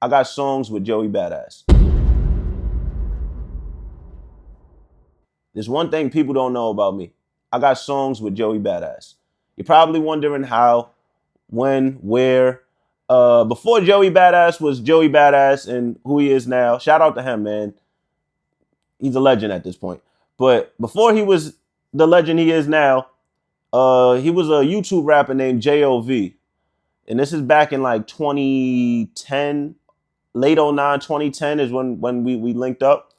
I got songs with Joey Badass. There's one thing people don't know about me. I got songs with Joey Badass. You're probably wondering how, when, where. Before Joey Badass was Joey Badass and who he is now, shout out to him, man. He's a legend at this point. But before he was the legend he is now, he was a YouTube rapper named Jov. And this is back in like 2010, late '09, 2010 is when we linked up.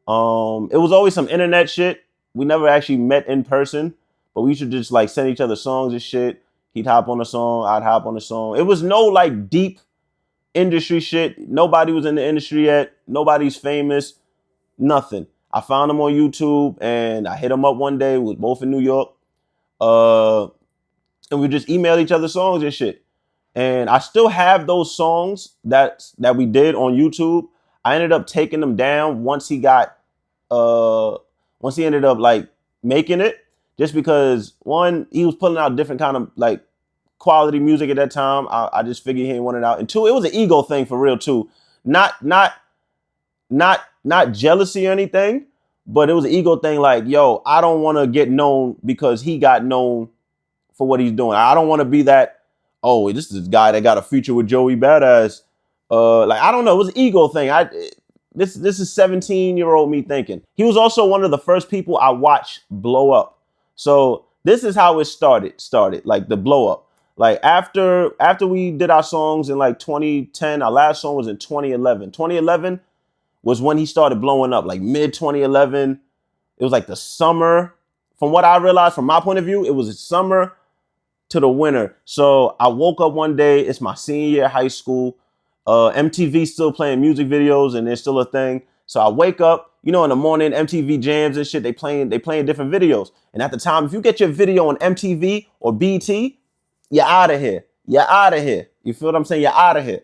It was always some internet shit. We never actually met in person, but we used to just like send each other songs and shit. He'd hop on a song, I'd hop on a song. It was no like deep industry shit. Nobody was in the industry yet. Nobody's famous. Nothing. I found him on YouTube and I hit him up one day. We was both in New York. Uh, and we just emailed each other songs and shit. And I still have those songs that we did on YouTube. I ended up taking them down once he ended up like making it, just because one, he was putting out different kind of like quality music at that time. I just figured he didn't want it out. And two, it was an ego thing for real too. Not jealousy or anything, but it was an ego thing like, yo, I don't want to get known because he got known for what he's doing. I don't want to be that, oh, this is a guy that got a feature with Joey Badass. Like, I don't know. It was an ego thing. This is 17-year-old me thinking. He was also one of the first people I watched blow up. So this is how it started, like the blow up. Like after we did our songs in like 2010, our last song was in 2011. 2011 was when he started blowing up, like mid 2011. It was like the summer. From what I realized, from my point of view, it was the summer to the winter. So I woke up one day. It's my senior year of high school. MTV still playing music videos, and there's still a thing. So I wake up, in the morning, MTV jams and shit. They playing different videos. And at the time, if you get your video on MTV or BT, you're out of here. You're out of here. You feel what I'm saying? You're out of here.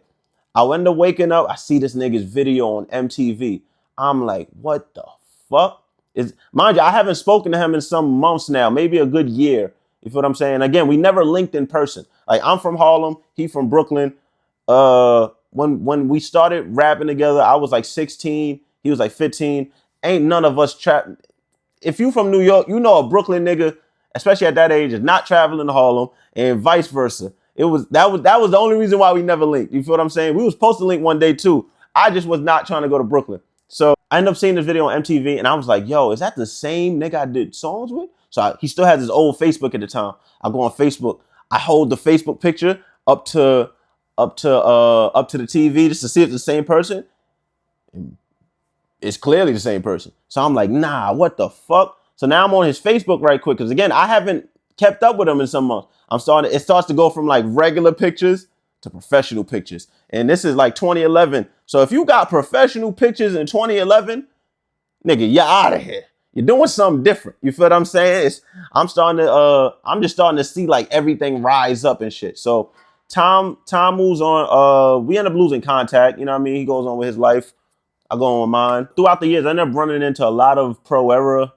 I end up waking up. I see this nigga's video on MTV. I'm like, what the fuck? Mind you, I haven't spoken to him in some months now, maybe a good year. You feel what I'm saying? Again, we never linked in person. Like, I'm from Harlem, he from Brooklyn. When we started rapping together, I was like 16, he was like 15. Ain't none of us trap. If you from New York, a Brooklyn nigga, especially at that age, is not traveling to Harlem, and vice versa. That was the only reason why we never linked. You feel what I'm saying? We was supposed to link one day too. I just was not trying to go to Brooklyn. So I ended up seeing this video on MTV, and I was like, yo, is that the same nigga I did songs with? So he still has his old Facebook at the time. I go on Facebook. I hold the Facebook picture up to the TV just to see if it's the same person. It's clearly the same person. So I'm like, nah, what the fuck? So now I'm on his Facebook right quick, because again, I haven't kept up with him in some months. It starts to go from like regular pictures to professional pictures. And this is like 2011. So if you got professional pictures in 2011, nigga, you're out of here. You're doing something different. You feel what I'm saying? I'm just starting to see like everything rise up and shit. So Tom moves on. We end up losing contact. You know what I mean? He goes on with his life. I go on with mine. Throughout the years, I ended up running into a lot of Pro Era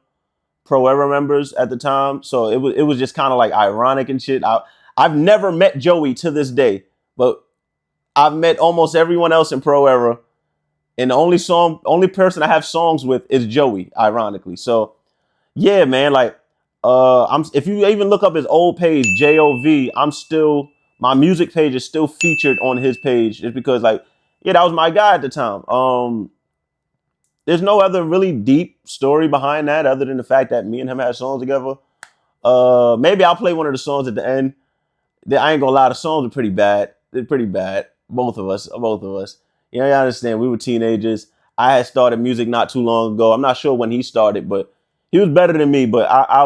members at the time. So it was just kind of like ironic and shit. I've never met Joey to this day, but I've met almost everyone else in Pro Era. And the only person I have songs with is Joey, ironically. So yeah, man, like if you even look up his old page, JOV, my music page is still featured on his page, just because like, yeah, that was my guy at the time. There's no other really deep story behind that other than the fact that me and him had songs together. Maybe I'll play one of the songs at the end. I ain't gonna lie, the songs are pretty bad. They're pretty bad. Both of us. You understand, we were teenagers. I had started music not too long ago. I'm not sure when he started, but he was better than me. But I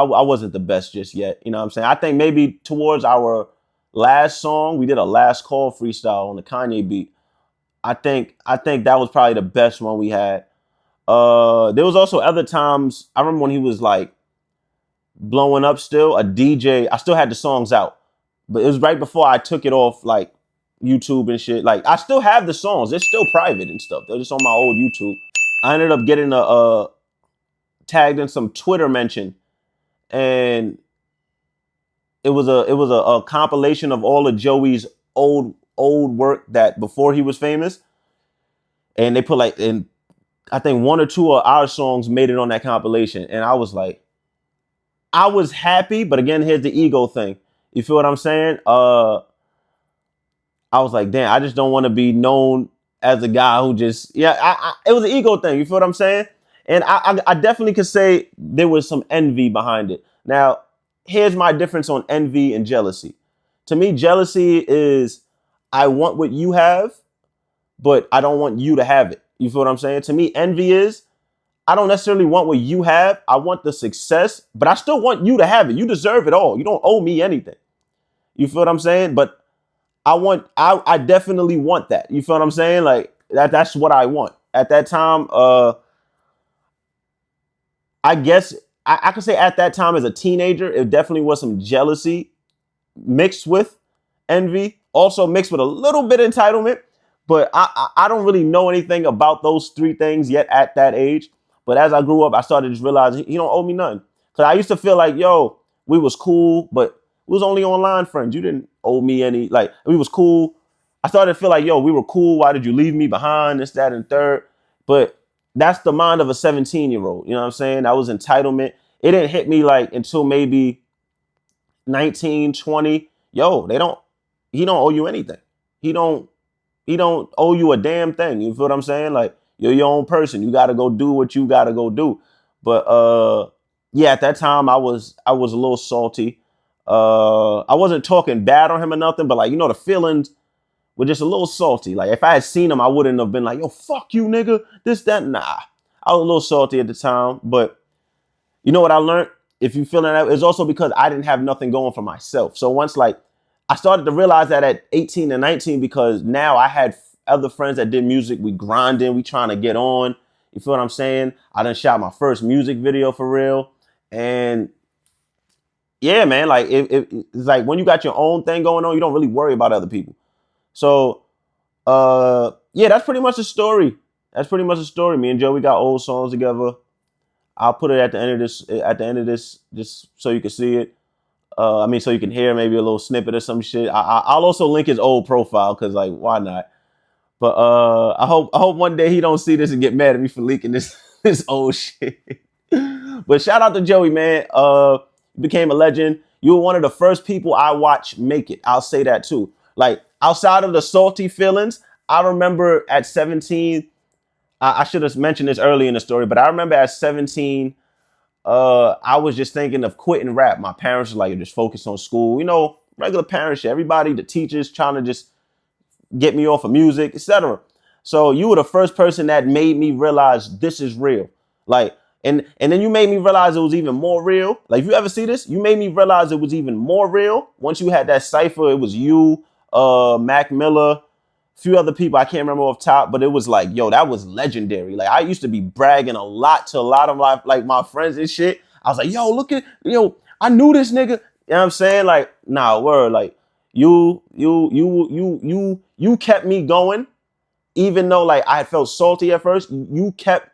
wasn't the best just yet. You know what I'm saying? I think maybe towards our last song, we did a last call freestyle on the Kanye beat. I think that was probably the best one we had. There was also other times. I remember when he was like blowing up still, a DJ. I still had the songs out, but it was right before I took it off like YouTube and shit. Like, I still have the songs. They're still private and stuff. They're just on my old YouTube. I ended up getting tagged in some Twitter mention, and it was a compilation of all of Joey's old old work that before he was famous, and they put like in, I think one or two of our songs made it on that compilation, and I was like, I was happy, but again, here's the ego thing. You feel what I'm saying? I was like, damn, I just don't want to be known as a guy who just, it was an ego thing. You feel what I'm saying? And I definitely could say there was some envy behind it. Now, here's my difference on envy and jealousy. To me, jealousy is I want what you have, but I don't want you to have it. You feel what I'm saying? To me, envy is I don't necessarily want what you have. I want the success, but I still want you to have it. You deserve it all. You don't owe me anything. You feel what I'm saying? But I definitely want that. You feel what I'm saying? Like that's what I want. At that time, I guess I could say at that time as a teenager, it definitely was some jealousy mixed with envy, also mixed with a little bit of entitlement. But I don't really know anything about those three things yet at that age. But as I grew up, I started just realizing he don't owe me nothing. Because I used to feel like, yo, we was cool, but we was only online friends. You didn't owe me any, like, we was cool. I started to feel like, yo, we were cool. Why did you leave me behind? This, that, and third. But that's the mind of a 17-year-old. You know what I'm saying? That was entitlement. It didn't hit me like until maybe 19, 20. Yo, he don't owe you anything. He don't owe you a damn thing. You feel what I'm saying? Like, you're your own person. You got to go do what you got to go do. But yeah, at that time I was a little salty. I wasn't talking bad on him or nothing, but like, the feelings were just a little salty. Like if I had seen him, I wouldn't have been like, yo, fuck you, nigga. This, that, nah. I was a little salty at the time, but you know what I learned? If you feeling that, it's also because I didn't have nothing going for myself. So once like I started to realize that at 18 and 19, because now I had other friends that did music. We grinding, we trying to get on. You feel what I'm saying? I done shot my first music video for real. And yeah, man, like it's like when you got your own thing going on, you don't really worry about other people. So yeah, that's pretty much the story. Me and Joey got old songs together. I'll put it at the end of this, just so you can see it. So you can hear maybe a little snippet or some shit. I'll also link his old profile because, like, why not? But I hope one day he don't see this and get mad at me for leaking this old shit. But shout out to Joey, man. You became a legend. You were one of the first people I watched make it. I'll say that too. Like outside of the salty feelings, I remember at 17. I should have mentioned this early in the story, but I remember at 17. I was just thinking of quitting rap. My parents were like, just focus on school. Regular parent shit. Everybody, the teachers trying to just get me off of music, etc. So you were the first person that made me realize this is real. Like, and then you made me realize it was even more real. Like, if you ever see this, you made me realize it was even more real. Once you had that cypher, it was you, Mac Miller, a few other people. I can't remember off top, but it was like, yo, that was legendary. Like, I used to be bragging a lot to a lot of my friends and shit. I was like, yo, I knew this nigga. You know what I'm saying? Like, nah, word. Like, you kept me going, even though like I felt salty at first. You kept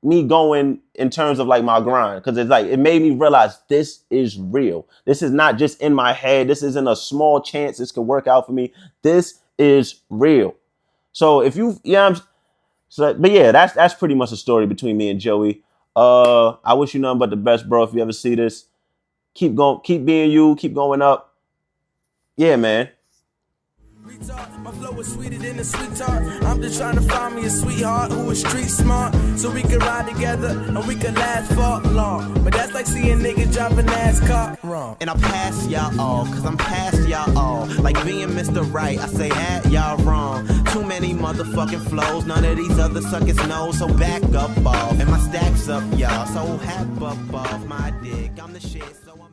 me going in terms of like my grind, because it's like it made me realize this is real. This is not just in my head. This isn't a small chance this could work out for me. This is real. So if you, but yeah, that's pretty much the story between me and Joey. I wish you nothing but the best, bro. If you ever see this, keep going, keep being you, keep going up. Yeah, man. My flow is sweeter than a sweet tart. I'm just trying to find me a sweetheart who is street smart, so we can ride together and we can last for long. But that's like seeing niggas driving NASCAR wrong. And I pass y'all all, cause I'm past y'all all. Like being Mr. Right, I say at y'all wrong. Too many motherfucking flows, none of these other suckers know. So back up off, and my stacks up, y'all. So hap up off my dick, I'm the shit, so I'm